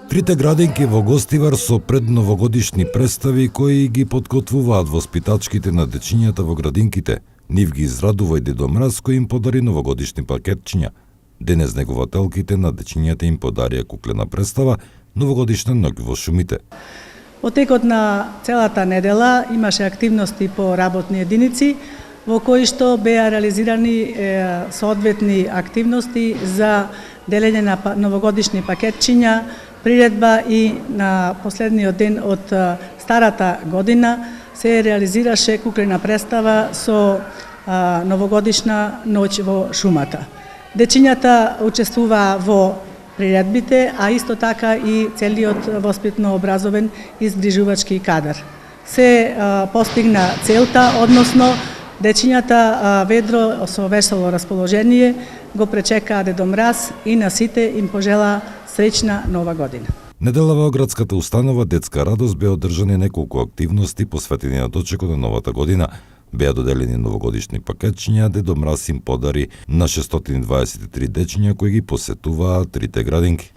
Трите градинки во Гостивар со предновогодишни представи кои ги подкотвуваат воспитачките на дечињата во градинките. Нив ги израдува и Дедо Мраз кој им подари новогодишни пакетчиња. Денес негователките на дечињата им подарија куклена представа Новогодишна ноќ во шумите. Во текот на целата недела имаше активности по работни единици во кои што беа реализирани соодветни активности за делење на новогодишни пакетчиња, приредба и на последниот ден од старата година се реализираше куклена представа со новогодишна ноќ во шумата. Дечињата учествуваа во приредбите, а исто така и целиот воспитно-образовен и згрижувачки кадар. Се постигна целта, односно дечињата ведро со весело расположение го пречекаа Дедо Мраз и на сите им пожела среќна нова година. Недела во градската установа Детска радост беа одржани неколку активности посветени на дочекот на новата година. Беа доделени новогодишни пакетчиња, Дедо Мраз им подари на 623 дечиња кои ги посетуваа трите градинки.